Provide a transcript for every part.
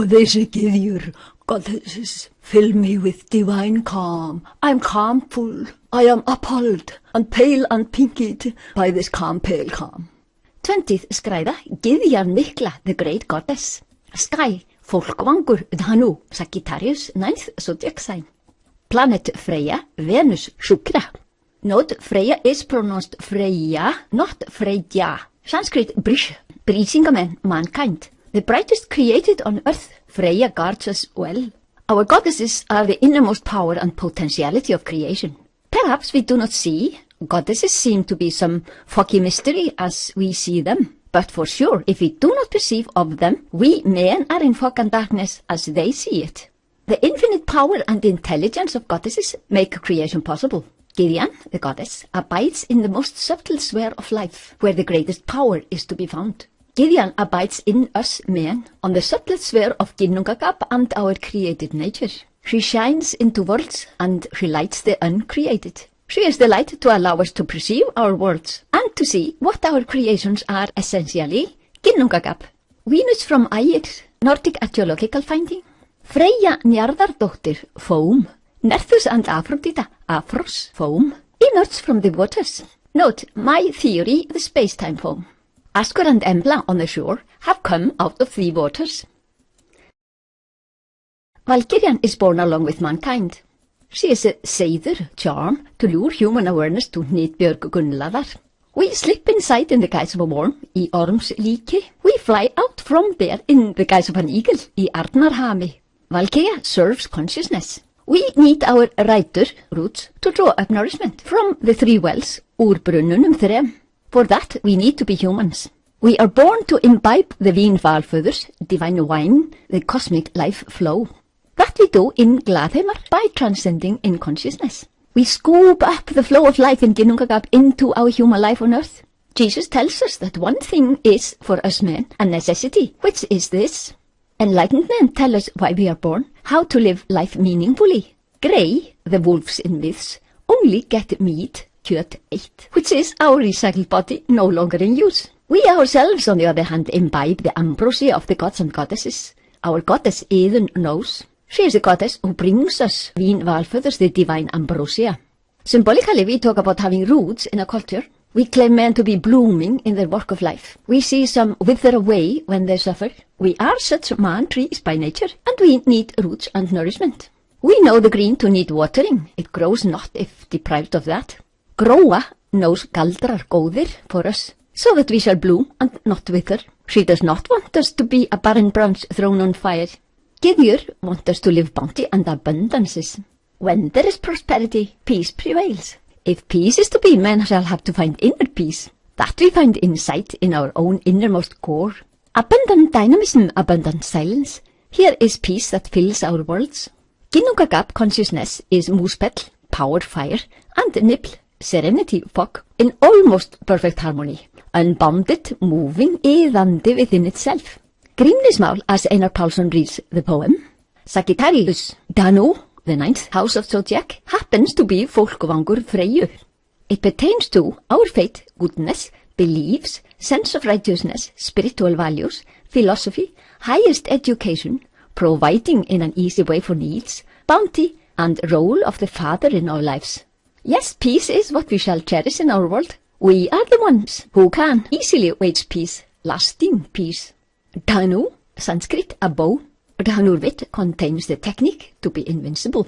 Þessi gyðjur, goddesses, fill me with divine calm. I'm calmful, I am appalled, and pale and pinkied by this calm, pale calm. 20th skræða, gyðjan mikla, the great goddess. Sky, fólkvangur, Dhanu, Sagittarius, 9th zodiac sign. Planet Freyja, Venus, Shukra. Note, Freyja is pronounced Freyja, not Freyja. Sanskrit, Brísingamen, mankind. The brightest created on earth, Freyja guards us well. Our goddesses are the innermost power and potentiality of creation. Perhaps we do not see. Goddesses seem to be some foggy mystery as we see them. But for sure, if we do not perceive of them, we men are in fog and darkness as they see it. The infinite power and intelligence of goddesses make creation possible. Gideon, the goddess, abides in the most subtle sphere of life, where the greatest power is to be found. Gideon abides in us men, on the subtle sphere of Ginnungagap and our created nature. She shines into worlds, and she lights the uncreated. She is the light to allow us to perceive our worlds, and to see what our creations are essentially. Ginnungagap. Venus from Ægir, Nordic archaeological finding. Freyja Njarðardóttir, foam. Nerthus and Aphrodite, Aphros, foam. Innards from the waters. Note, my theory, the space-time foam. Askur and Embla on the shore have come out of the waters. Valkyrian is born along with mankind. She is a seiður, charm, to lure human awareness to Hnitbjörg Gunnlaðar. We slip inside in the guise of a worm, í ormslíki. We fly out from there in the guise of an eagle, í Arnarhami. Valkyria serves consciousness. We need our rætur, roots, to draw up nourishment from the three wells, úr brunnunum þrem. For that, we need to be humans. We are born to imbibe the vín valföðurs, divine wine, the cosmic life flow. That we do in Glaðheimar by transcending in consciousness. We scoop up the flow of life in Ginnungagap into our human life on earth. Jesus tells us that one thing is, for us men, a necessity. Which is this? Enlightened men tell us why we are born, how to live life meaningfully. Grey, the wolves in myths, only get meat, kjöt 8, which is our recycled body no longer in use. We ourselves, on the other hand, imbibe the ambrosia of the gods and goddesses. Our goddess Idun knows. She is a goddess who brings us vín valföðurs, the divine ambrosia. Symbolically, we talk about having roots in a culture. We claim men to be blooming in their work of life. We see some wither away when they suffer. We are such man trees by nature, and we need roots and nourishment. We know the green to need watering. It grows not if deprived of that. Gróa knows galdrar góðir for us, so that we shall bloom and not wither. She does not want us to be a barren branch thrown on fire. Gyðjur want us to live bounty and abundances. When there is prosperity, peace prevails. If peace is to be, men shall have to find inner peace. That we find insight in our own innermost core. Abundant dynamism, abundant silence. Here is peace that fills our worlds. Ginnungagap consciousness is múspell, power fire, and nibl, serenity fog, in almost perfect harmony. Unbounded, moving, iðandi within itself. Grímnismál, as Einar Pálsson reads the poem. Sagittarius, Dhanu, the 9th house of zodiac, happens to be fólkvangur Freyju. It pertains to our faith, goodness, beliefs, sense of righteousness, spiritual values, philosophy, highest education, providing in an easy way for needs, bounty, and role of the father in our lives. Yes, peace is what we shall cherish in our world. We are the ones who can easily wage peace, lasting peace. Dhanu, Sanskrit, a bow. Dhanurvit contains the technique to be invincible.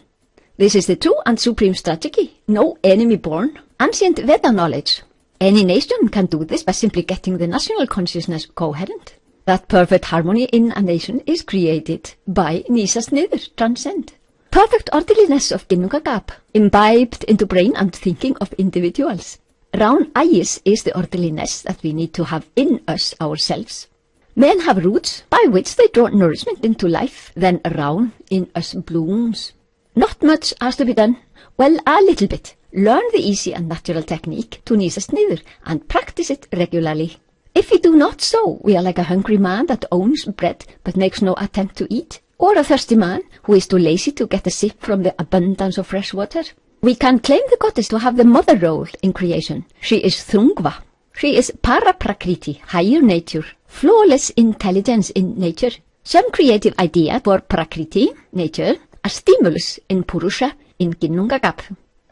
This is the true and supreme strategy. No enemy born. Ancient Veda knowledge. Any nation can do this by simply getting the national consciousness coherent. That perfect harmony in a nation is created by nísast niður, transcend. Perfect orderliness of Ginnungagap, imbibed into brain and thinking of individuals. Rán Ægis is the orderliness that we need to have in us ourselves. Men have roots by which they draw nourishment into life, then Rán in us blooms. Not much has to be done. Well, a little bit. Learn the easy and natural technique to nísast niður and practice it regularly. If we do not so, we are like a hungry man that owns bread but makes no attempt to eat, or a thirsty man who is too lazy to get a sip from the abundance of fresh water. We can claim the goddess to have the mother role in creation. She is Þrungva. She is Paraprakriti, higher nature, flawless intelligence in nature. Some creative idea for prakriti, nature, a stimulus in Purusha in Ginnungagap.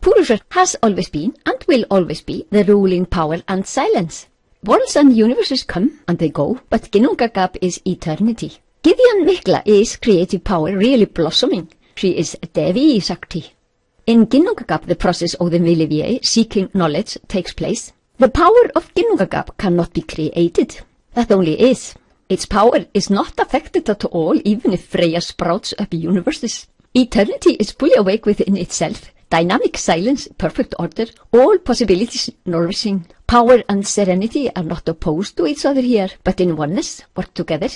Purusha has always been and will always be the ruling power and silence. Worlds and universes come and they go, but Ginnungagap is eternity. Gideon Mikla is creative power really blossoming. She is Devi Sakti. In Ginnungagap, the process of the Vilivie seeking knowledge takes place. The power of Ginnungagap cannot be created. That only is. Its power is not affected at all, even if Freyja sprouts up universes. Eternity is fully awake within itself. Dynamic silence, perfect order, all possibilities nourishing. Power and serenity are not opposed to each other here, but in oneness, work together.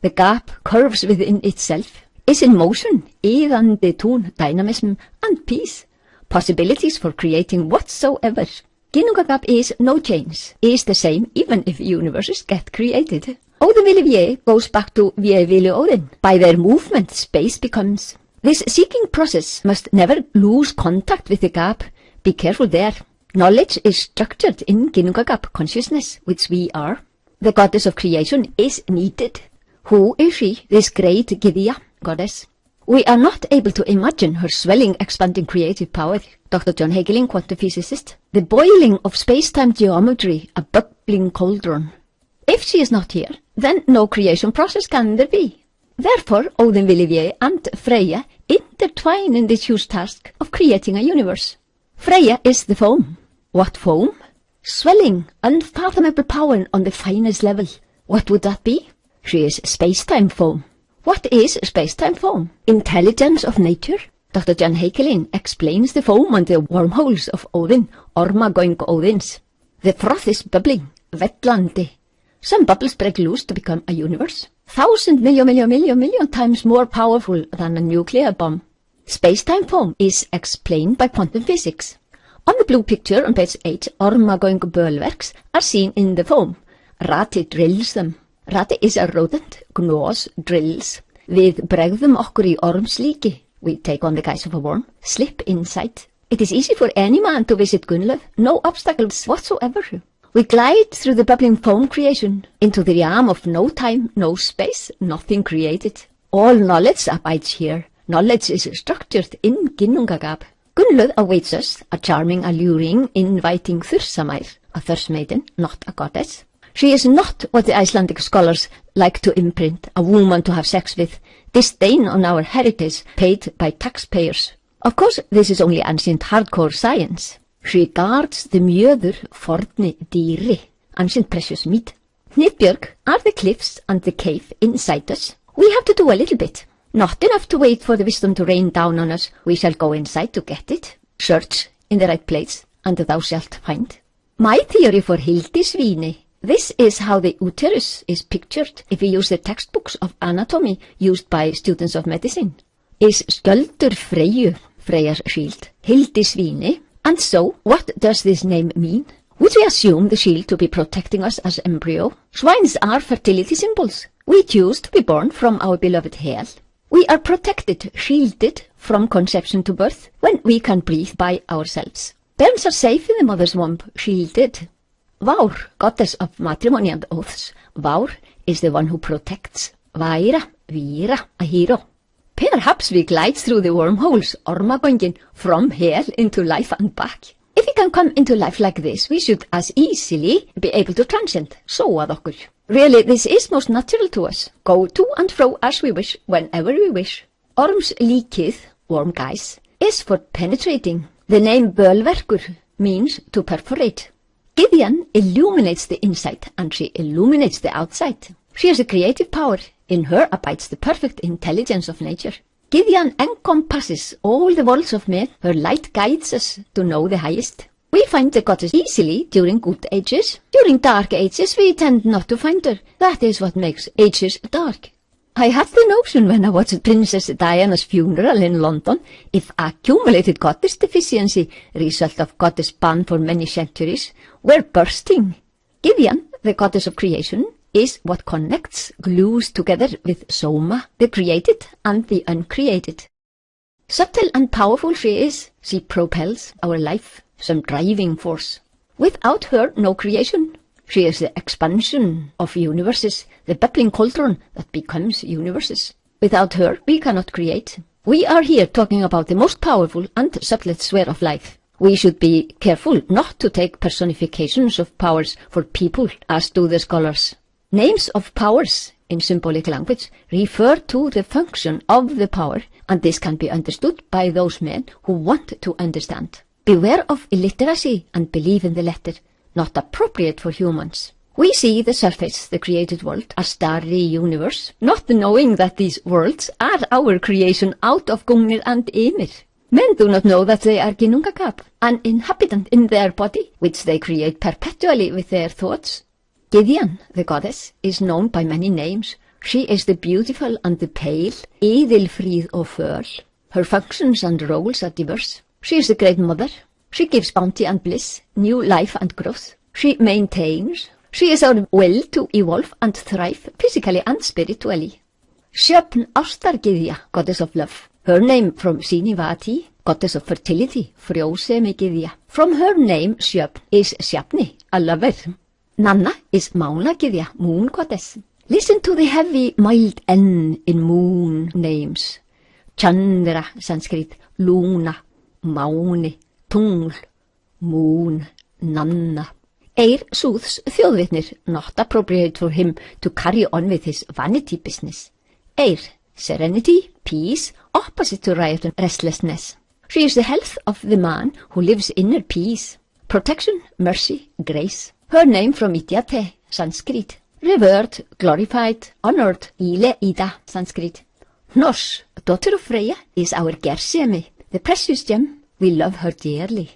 The gap curves within itself, is in motion, iðandi tún, dynamism and peace. Possibilities for creating whatsoever. Ginnungagap is no change, is the same even if universes get created. Odin Vilivie goes back to Vili Odin. By their movement, space becomes. This seeking process must never lose contact with the gap. Be careful there. Knowledge is structured in Ginnungagap consciousness, which we are. The goddess of creation is needed. Who is she, this great Gidea goddess? We are not able to imagine her swelling, expanding creative power. Dr. John Hagelin, quantum physicist. The boiling of space-time geometry, a bubbling cauldron. If she is not here, then no creation process can there be. Therefore, Odin Vilivie and Freyja intertwine in this huge task of creating a universe. Freyja is the foam. What foam? Swelling, unfathomable power on the finest level. What would that be? She is space-time foam. What is space-time foam? Intelligence of nature? Dr. John Hagelin explains the foam and the wormholes of Odin, Ormagoing Odins. The froth is bubbling, vetlandi. Some bubbles break loose to become a universe. 1,000 million times more powerful than a nuclear bomb. Space-time foam is explained by quantum physics. On the blue picture on page 8, Ormagoing bölverks are seen in the foam. Rati drills them. Rati is a rodent, gnaws, drills. Við bregðum okkur í ormslíki. We take on the guise of a worm, slip inside. It is easy for any man to visit Gunnlöf, no obstacles whatsoever. We glide through the bubbling foam creation, into the realm of no time, no space, nothing created. All knowledge abides here. Knowledge is structured in Ginnungagap. Gunnlöf awaits us, a charming, alluring, inviting Þursamær, a thirst maiden, not a goddess. She is not what the Icelandic scholars like to imprint, a woman to have sex with, disdain on our heritage paid by taxpayers. Of course, this is only ancient hardcore science. She guards the mjöður forni dýri, ancient precious meat. Hnitbjörg are the cliffs and the cave inside us. We have to do a little bit. Not enough to wait for the wisdom to rain down on us. We shall go inside to get it. Search in the right place, and thou shalt find. My theory for Hildisvíni. This is how the uterus is pictured if we use the textbooks of anatomy used by students of medicine. Is skjöldur Freyju, Freyja's shield, Hildisvíni? And so, what does this name mean? Would we assume the shield to be protecting us as embryo? Swines are fertility symbols. We choose to be born from our beloved Hel. We are protected, shielded from conception to birth when we can breathe by ourselves. Parents are safe in the mother's womb, shielded. Vár, goddess of matrimony and oaths. Vár is the one who protects. Væra, Víra, a hero. Perhaps we glide through the wormholes, Ormagoingin, from hell into life and back. If we can come into life like this, we should as easily be able to transcend. Sóað okkur. Really, this is most natural to us. Go to and fro as we wish, whenever we wish. Ormslíkið, worm guise, is for penetrating. The name bölverkur means to perforate. Gideon illuminates the inside and she illuminates the outside. She has a creative power. In her abides the perfect intelligence of nature. Gideon encompasses all the worlds of men. Her light guides us to know the highest. We find the goddess easily during good ages. During dark ages we tend not to find her. That is what makes ages dark. I had the notion when I watched Princess Diana's funeral in London, if accumulated goddess deficiency, result of goddess ban for many centuries, were bursting. Gideon, the goddess of creation, is what connects, glues together with Soma, the created and the uncreated. Subtle and powerful she is. She propels our life, some driving force. Without her, no creation. She is the expansion of universes, the bubbling cauldron that becomes universes. Without her, we cannot create. We are here talking about the most powerful and subtlest sphere of life. We should be careful not to take personifications of powers for people, as do the scholars. Names of powers in symbolic language refer to the function of the power, and this can be understood by those men who want to understand. Beware of illiteracy and believe in the letter, not appropriate for humans. We see the surface, the created world, a starry universe, not knowing that these worlds are our creation out of Gungnir and Ymir. Men do not know that they are Ginnungagap, an inhabitant in their body, which they create perpetually with their thoughts. Gideon, the goddess, is known by many names. She is the beautiful and the pale, Eðilfríð og föl. Her functions and roles are diverse. She is the great mother. She gives bounty and bliss, new life and growth. She maintains. She is our will to evolve and thrive physically and spiritually. Sjöfn Ástargyðja, goddess of love. Her name from Sinivati, goddess of fertility, Frjósemigyðja. From her name, Sjöfn is Sjafni, a lover. Nanna is Mánagyðja, moon goddess. Listen to the heavy, mild N in moon names. Chandra, Sanskrit, Luna, Máni, Tungl, Moon, Nanna. Eir soothes þjóðvitnir, not appropriate for him to carry on with his vanity business. Eir, serenity, peace, opposite to riot and restlessness. She is the health of the man who lives inner peace, protection, mercy, grace. Her name from Idyate, Sanskrit. Revered, glorified, honored, Ile Ida, Sanskrit. Norse, daughter of Freyja, is our Gersemi, the precious gem. We love her dearly.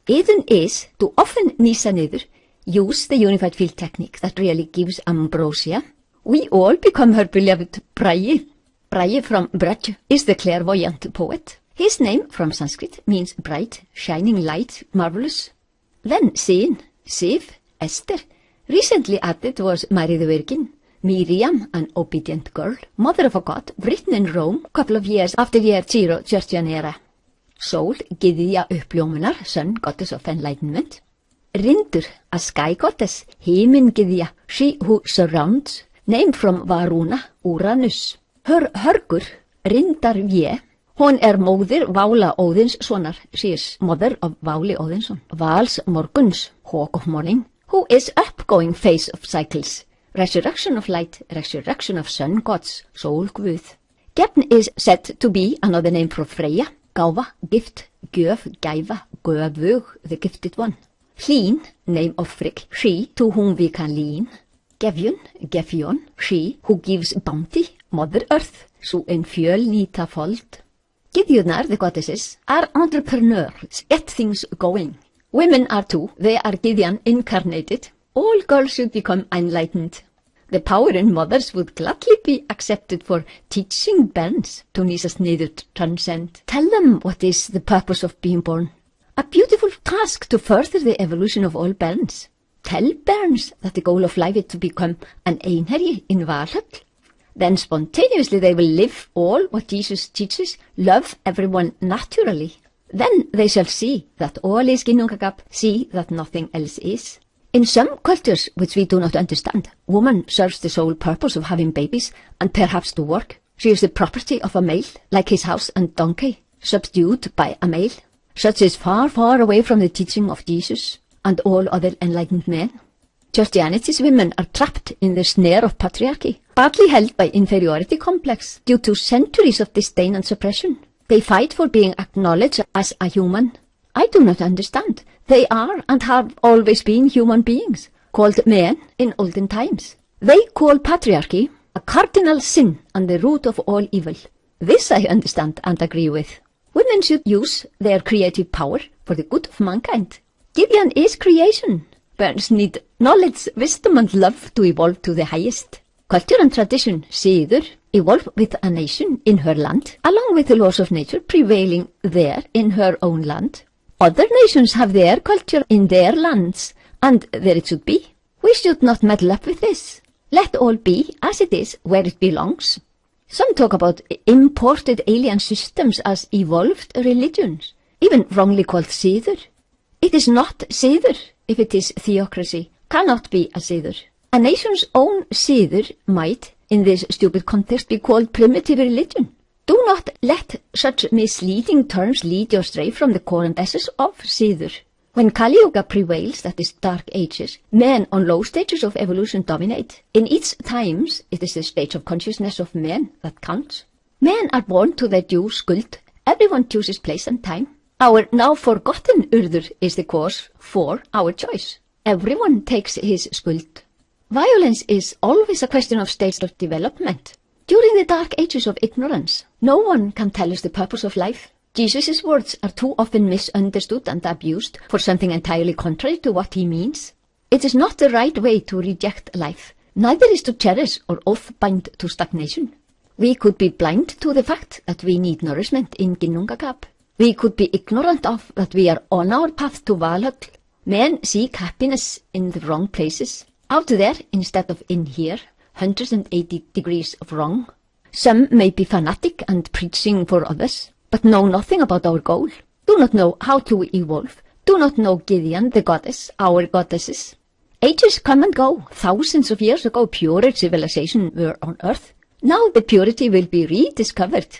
Eden is, to often nýsa niður, use the unified field technique that really gives ambrosia. We all become her beloved Bragi. Bragi from Braj is the clairvoyant poet. His name from Sanskrit means bright, shining light, marvelous. Then Sin, Siv, Esther. Recently added was Mary the Virgin, Miriam, an obedient girl, mother of a god, written in Rome, couple of years after year 0 Christian era. Sól, Gyðja uppljómunar, sun, goddess of enlightenment. Rindur, a sky goddess, Himingyðja, she who surrounds, named from Varuna, Uranus. Her hörgur, Rindar Vé, hún móðir Vála Óðinssonar, she is mother of Váli Óðinsson. Vals Morguns, hawk of morning, who is upgoing phase of cycles, resurrection of light, resurrection of sun gods, soul Guð. Gefn is said to be another name for Freyja, Gáfa, gift, gjöf, gæfa, göfug, the gifted one. Hlín, name of Frigg, she to whom we can lean. Gefjun, Gefjon, she who gives bounty, Mother Earth, sú fjölnýta fold. Gyðjurnar, the goddesses, are entrepreneurs, get things going. Women are too, they are Gideon incarnated. All girls should become enlightened. The power in mothers would gladly be accepted for teaching bairns to nýsast niður transcend. Tell them what is the purpose of being born. A beautiful task to further the evolution of all bairns. Tell bairns that the goal of life is to become an einherji in Valhöll. Then spontaneously they will live all what Jesus teaches, love everyone naturally. Then they shall see that all is Ginnungagap, see that nothing else is. In some cultures which we do not understand, woman serves the sole purpose of having babies and perhaps to work. She is the property of a male, like his house and donkey, subdued by a male. Such is far, far away from the teaching of Jesus and all other enlightened men. Christianity's women are trapped in the snare of patriarchy, partly held by inferiority complex due to centuries of disdain and suppression. They fight for being acknowledged as a human. I do not understand. They are and have always been human beings, called men in olden times. They call patriarchy a cardinal sin and the root of all evil. This I understand and agree with. Women should use their creative power for the good of mankind. Gideon is creation. Bairns need knowledge, wisdom and love to evolve to the highest. Culture and tradition, siður, evolve with a nation in her land, along with the laws of nature prevailing there in her own land. Other nations have their culture in their lands, and there it should be. We should not meddle up with this. Let all be as it is where it belongs. Some talk about imported alien systems as evolved religions, even wrongly called siður. It is not siður if it is theocracy, cannot be a siður. A nation's own siður might, in this stupid context, be called primitive religion. Do not let such misleading terms lead you astray from the core and essence of siður. When Kali Yuga prevails, that is dark ages, men on low stages of evolution dominate. In each times, it is the stage of consciousness of men that counts. Men are born to their due skuld. Everyone chooses place and time. Our now forgotten urður is the cause for our choice. Everyone takes his skuld. Violence is always a question of stages of development. During the dark ages of ignorance, no one can tell us the purpose of life. Jesus' words are too often misunderstood and abused for something entirely contrary to what he means. It is not the right way to reject life. Neither is to cherish or oath-bind to stagnation. We could be blind to the fact that we need nourishment in Ginnungagap. We could be ignorant of that we are on our path to Valhall. Men seek happiness in the wrong places. Out there instead of in here. 180 degrees of wrong. Some may be fanatic and preaching for others, but know nothing about our goal. Do not know how to evolve. Do not know Gideon, the goddess, our goddesses. Ages come and go. Thousands of years ago, purer civilization were on earth. Now the purity will be rediscovered.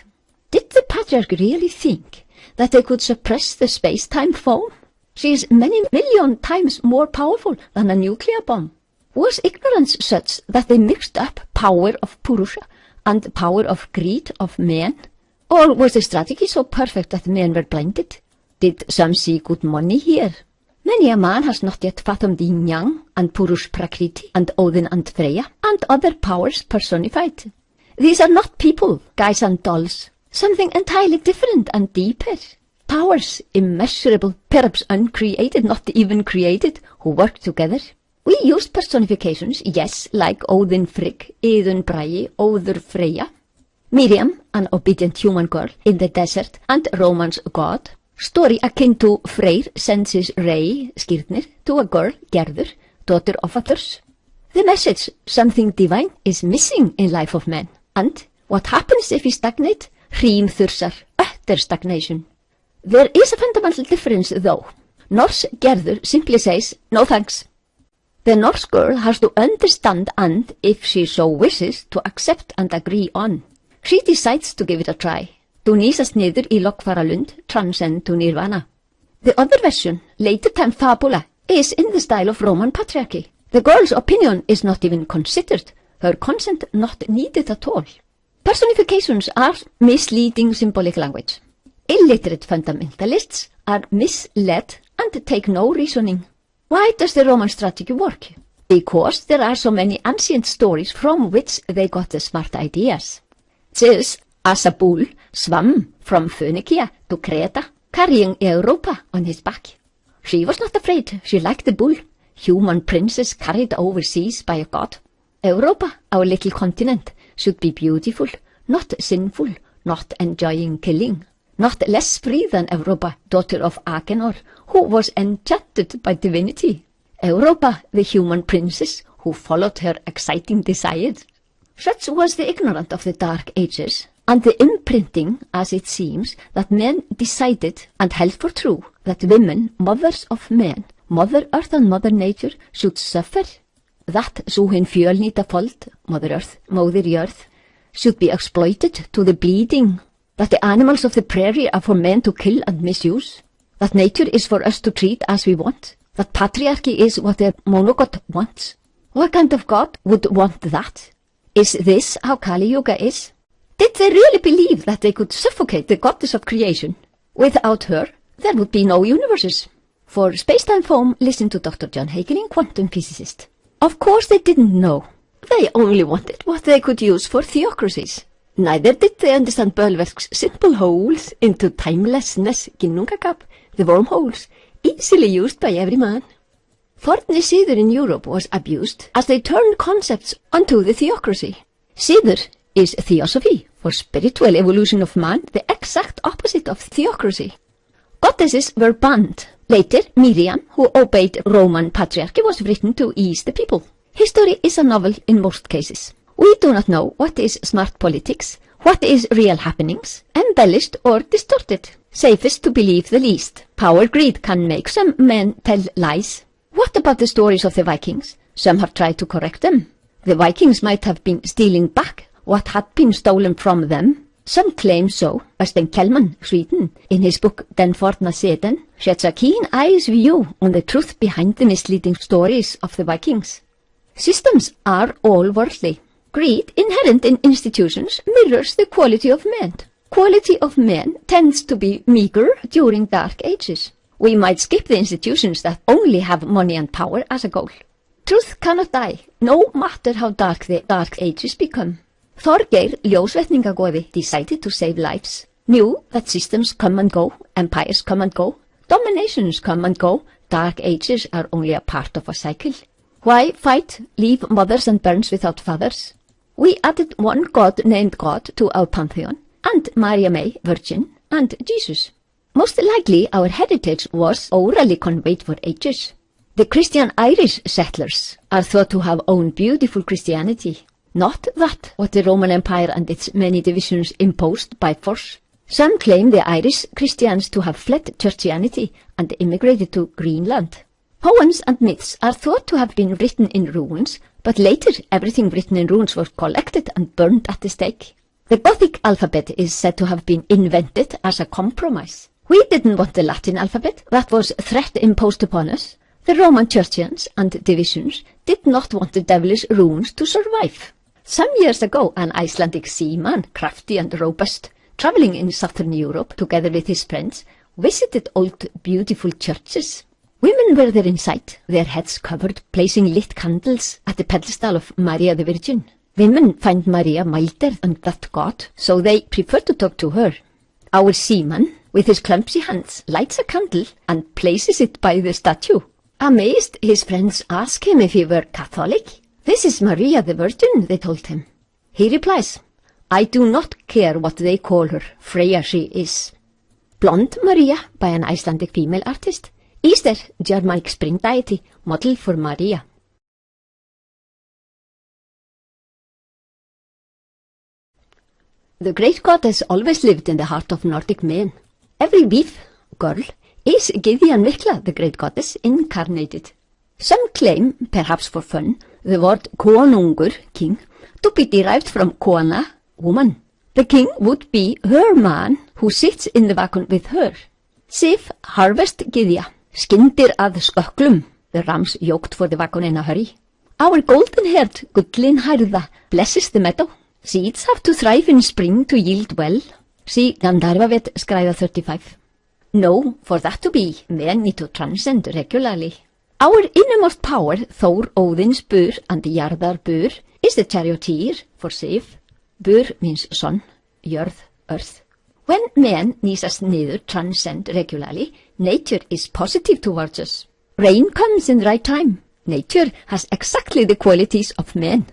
Did the patriarchy really think that they could suppress the space-time foam? She is many million times more powerful than a nuclear bomb. Was ignorance such that they mixed up power of Purusha and power of greed of men? Or was the strategy so perfect that men were blinded? Did some see good money here? Many a man has not yet fathomed Yin Yang and Purush Prakriti and Odin and Freyja and other powers personified. These are not people, guys and dolls. Something entirely different and deeper. Powers immeasurable, perhaps uncreated, not even created, who work together. We use personifications, yes, like Odin Frigg, Idun Bragi, Óður Freyja. Miriam, an obedient human girl in the desert, and Romance god. Story akin to Freyr sends his ray, Skirnir, to a girl, Gerður, daughter of others. The message, something divine, is missing in life of men. And what happens if we stagnate? Hrímþursar, utter stagnation. There is a fundamental difference, though. Norse Gerður simply says, no thanks. The Norse girl has to understand and, if she so wishes, to accept and agree on. She decides to give it a try. To nýsast niður í Lokfaralund, transcend to nirvana. The other version, later time fabula, is in the style of Roman patriarchy. The girl's opinion is not even considered, her consent not needed at all. Personifications are misleading symbolic language. Illiterate fundamentalists are misled and take no reasoning. Why does the Roman strategy work? Because there are so many ancient stories from which they got the smart ideas. Zeus, as a bull, swam from Phoenicia to Creta, carrying Europa on his back. She was not afraid, she liked the bull, human princess carried overseas by a god. Europa, our little continent, should be beautiful, not sinful, not enjoying killing. Not less free than Europa, daughter of Agenor, who was enchanted by divinity. Europa, the human princess, who followed her exciting desires. Such was the ignorance of the Dark Ages, and the imprinting, as it seems, that men decided and held for true that women, mothers of men, Mother Earth and Mother Nature, should suffer. That so hin fjölnýta fold, Mother Earth, Mother Earth, should be exploited to the bleeding. That the animals of the prairie are for men to kill and misuse. That nature is for us to treat as we want. That patriarchy is what their monogod wants. What kind of god would want that? Is this how Kali Yuga is? Did they really believe that they could suffocate the goddess of creation? Without her, there would be no universes. For space-time foam, listen to Dr. John Hageling, quantum physicist. Of course they didn't know. They only wanted what they could use for theocracies. Neither did they understand Bölverk's simple holes into timelessness, Ginnungagap, the wormholes, easily used by every man. Forni siður in Europe was abused as they turned concepts onto the theocracy. Siður is theosophy, for spiritual evolution of man, the exact opposite of theocracy. Goddesses were banned. Later, Miriam, who obeyed Roman patriarchy, was written to ease the people. History is a novel in most cases. We do not know what is smart politics, what is real happenings, embellished or distorted. Safest to believe the least. Power greed can make some men tell lies. What about the stories of the Vikings? Some have tried to correct them. The Vikings might have been stealing back what had been stolen from them. Some claim so. Øystein Kjellman, Sweden, in his book Den forna seden, sheds a keen-eyed view on the truth behind the misleading stories of the Vikings. Systems are all worldly. Greed inherent in institutions mirrors the quality of men. Quality of men tends to be meager during dark ages. We might skip the institutions that only have money and power as a goal. Truth cannot die, no matter how dark the dark ages become. Þorgeir ljósvetningagoði decided to save lives, knew that systems come and go, empires come and go, dominations come and go, dark ages are only a part of a cycle. Why fight, leave mothers and bairns without fathers? We added one god named God to our pantheon, and Maria May, Virgin, and Jesus. Most likely our heritage was orally conveyed for ages. The Christian Irish settlers are thought to have owned beautiful Christianity. Not that what the Roman Empire and its many divisions imposed by force. Some claim the Irish Christians to have fled churchianity and immigrated to Greenland. Poems and myths are thought to have been written in runes, but later everything written in runes was collected and burned at the stake. The Gothic alphabet is said to have been invented as a compromise. We didn't want the Latin alphabet, that was threat imposed upon us. The Roman churchians and divisions did not want the devilish runes to survive. Some years ago, an Icelandic seaman, crafty and robust, travelling in southern Europe together with his friends, visited old beautiful churches. Women were there in sight, their heads covered, placing lit candles at the pedestal of Maria the Virgin. Women find Maria milder than that god, so they prefer to talk to her. Our seaman, with his clumsy hands, lights a candle and places it by the statue. Amazed, his friends ask him if he were Catholic. This is Maria the Virgin, they told him. He replies, I do not care what they call her, Freyja she is. Blonde Maria by an Icelandic female artist. Easter, Germanic spring deity, model for Maria. The great goddess always lived in the heart of Nordic men. Every beef, girl, is Gyðjan Mikla, the great goddess, incarnated. Some claim, perhaps for fun, the word konungur, king, to be derived from kona, woman. The king would be her man who sits in the wagon with her. Sif, harvest Gyðja, skyndir að skökklum, the rams yoked for the wagon in a hurry. Our golden-haired, gullin-hærða blesses the meadow. Seeds have to thrive in spring to yield well. See Gandharvavet skræða 35. No, for that to be, men need to transcend regularly. Our innermost power, Thor, Odin's Bur and Jarðar Bur, is the charioteer for Sif. Bur means sun, jörð, earth. When man needs us neither transcend regularly, nature is positive towards us. Rain comes in the right time. Nature has exactly the qualities of man.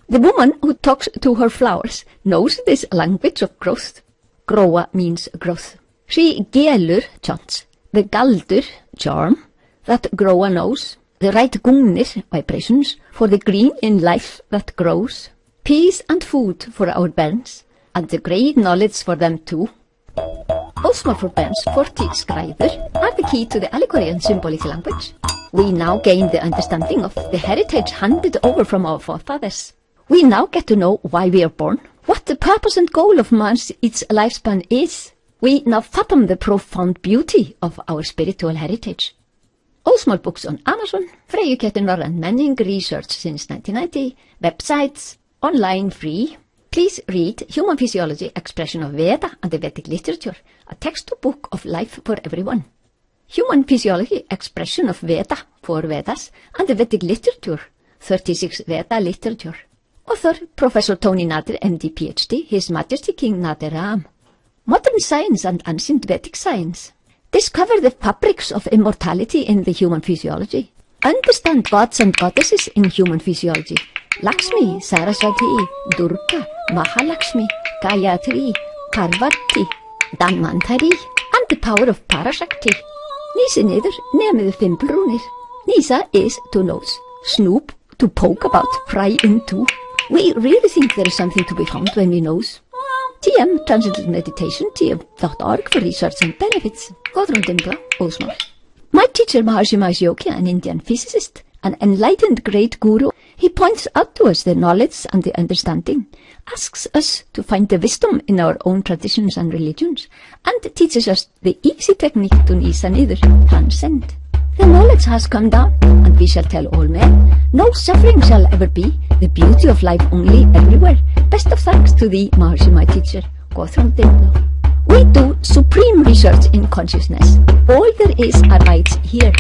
The woman who talks to her flowers knows this language of growth. Gróa means growth. She gelur chants, the galdur charm, that Gróa knows, the right gungnir vibrations for the green in life that grows, peace and food for our bairns, and the great knowledge for them too. Óðsmál for bairns 40 skræður are the key to the allegory and symbolic language. We now gain the understanding of the heritage handed over from our forefathers. We now get to know why we are born, what the purpose and goal of man's its lifespan is. We now fathom the profound beauty of our spiritual heritage. Óðsmál books on Amazon, Freyja and Manning research since 1990, websites, online free. Please read Human Physiology, Expression of Veda and the Vedic Literature, a textbook of life for everyone. Human Physiology, Expression of Veda, 4 Vedas, and the Vedic Literature, 36 Veda Literature. Author, Professor Tony Nader, MD, PhD, His Majesty King Nader Ram. Modern Science and Ancient Vedic Science. Discover the fabrics of immortality in the human physiology. Understand gods and goddesses in human physiology. Lakshmi, Saraswati, Durga, Mahalakshmi, Gayatri, Parvati, Dhanvantari, and the power of Parashakti. Nýsi niður, nemiðu fimbulrúnir. Nýsa is to nose, snoop, to poke about, pry into. We really think there is something to be found when we nose. TM, Transcendental Meditation, TM.org for research and benefits. Góðrún Dimbla, Óðsmál. My teacher Maharishi Mahesh Yogi, an Indian physicist, an enlightened great guru, he points out to us the knowledge and the understanding, asks us to find the wisdom in our own traditions and religions, and teaches us the easy technique to nýsa niður, transcend. The knowledge has come down, and we shall tell all men, no suffering shall ever be, the beauty of life only everywhere. Best of thanks to thee, Maharishi, my teacher. Gothram Dimblo. We do supreme research in consciousness. All there is are wights here.